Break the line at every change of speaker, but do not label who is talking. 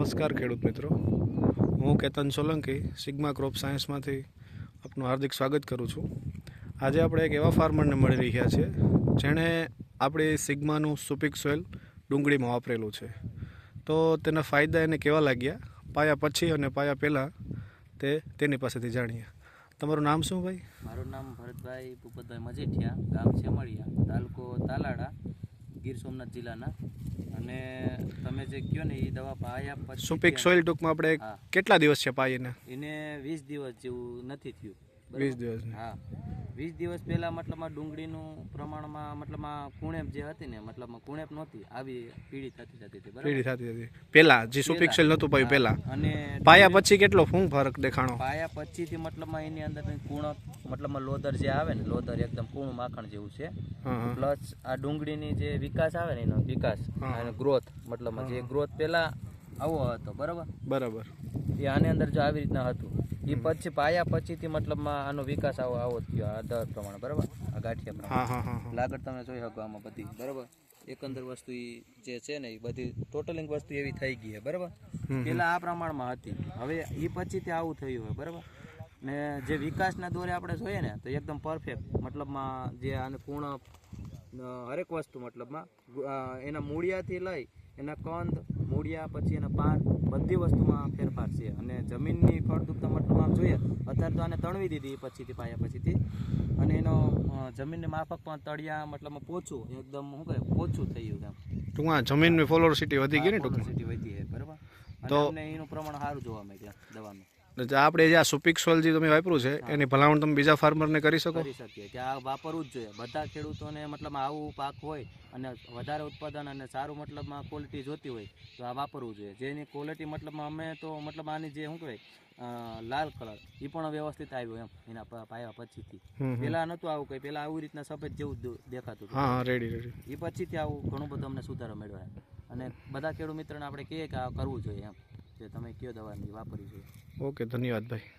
નમસ્કાર ખેડૂત મિત્રો, હું કેતન સોલંકી સિગ્મા ક્રોપ સાયન્સમાંથી આપનું હાર્દિક સ્વાગત કરું છું. આજે આપણે એક એવા ફાર્મરને મળી રહ્યા છે જેણે આપણી સિગ્માનું સુપિક સોઇલ ડુંગળીમાં વાપરેલું છે. તો તેના ફાયદા એને કેવા લાગ્યા પાયા પછી અને પાયા પહેલાં તેની પાસેથી જાણીએ. તમારું નામ શું ભાઈ?
મારું નામ ભરતભાઈ ભૂપતભાઈ મજીઠિયા, ગામ છેમળિયા, તાલુકો તાલાડા, ગીર સોમનાથ જિલ્લાના. અને તમે જે કહો ને એ દવા પાયા પછી
સુપિક સોઇલ ટૂંકમાં આપણે કેટલા દિવસ છે પાઈને?
એને 20 દિવસ જેવું નથી થયું.
20 દિવસ?
હા, 20 દિવસ પહેલાં મતલબમાં ડુંગળીનું પ્રમાણમાં મતલબમાં કુણેપ જે હતી ને, મતલબમાં કુણેપ નહોતી, આવી પીળી થતી હતી.
પીળી થતી હતી પહેલાં, જે સુપિક સોઇલ નહોતું પાયું પહેલાં.
અને
પાયા પછી કેટલો શું ફરક દેખાણો?
પાયા પછીથી મતલબમાં એની અંદર કુણપ મતલબમાં લોદર જે આવે ને, લોદર એકદમ કૂણું માખણ જેવું છે. પ્લસ આ ડુંગળીની જે વિકાસ આવે ને, એનો વિકાસ અને ગ્રોથ, મતલબમાં જે ગ્રોથ પહેલા આવો હતો, બરાબર એ આની અંદર જો આવી રીતના હતું, એ પછી પાયા પછીથી મતલબમાં આનો વિકાસ આવો થયો આ દર પ્રમાણે, બરાબર. આ ગાંઠિયા પ્રમાણે લાગડ તમે જોઈ શકો આમાં બધી, બરાબર. એકંદર વસ્તુ જે છે ને એ બધી ટોટલિંગ વસ્તુ એવી થઈ ગઈ છે, બરાબર. પેલા આ પ્રમાણમાં હતી, હવે એ પછીથી આવું થયું હોય, બરાબર. ને જે વિકાસના દોરે આપણે જોઈએ ને તો એકદમ પરફેક્ટ, મતલબમાં જે આને પૂર્ણ હરેક વસ્તુ, મતલબમાં એના મૂળિયાથી લઈ એના કંદ, મૂળિયા, પછી એના પાન, બધી વસ્તુમાં ફેરફાર છે. અને જમીનની ફળદ્રુપતા મતલબમાં જોઈએ અત્યારે તો આને તણવી દીધી પછીથી, પાયા પછીથી. અને એનો જમીનની માફક પણ તળિયા મતલબમાં પોચું, એકદમ શું કહે, પોચું થઈ ગયું એમ.
ટૂંકમાં જમીનની ફોલોસિટી વધી ગઈ ને?
ફોલોસિટી વધી છે, બરાબર. તો એનું પ્રમાણ સારું જોવા મળ્યું દવાનું.
આપણે જે આ સુપિક સોઇલ જે તમે વાપર્યું છે એની ભલામણ તમે બીજા ફાર્મરને કરી
શકીએ કે આ વાપરવું જ જોઈએ. બધા ખેડૂતોને મતલબ આવું પાક હોય અને વધારે ઉત્પાદન અને સારું મતલબમાં ક્વોલિટી જોતી હોય તો આ વાપરવું જોઈએ. જેની ક્વોલિટી મતલબમાં અમે તો મતલબ આની જે શું કહેવાય લાલ કલર એ પણ વ્યવસ્થિત આવ્યો એમ એના પાયા પછીથી. પેલા નહોતું આવું કંઈ, પેલા આવી રીતના સફેદ જેવું દેખાતું હતું.
હા, રેડી. એ
પછીથી આવું ઘણું બધું અમને સુધારો મળ્યો. અને બધા ખેડૂત મિત્રોને આપણે કહીએ કે આ કરવું જોઈએ એમ, જે તમે કયો દવાની વાપરવી જોઈએ.
ઓકે, ધન્યવાદ ભાઈ.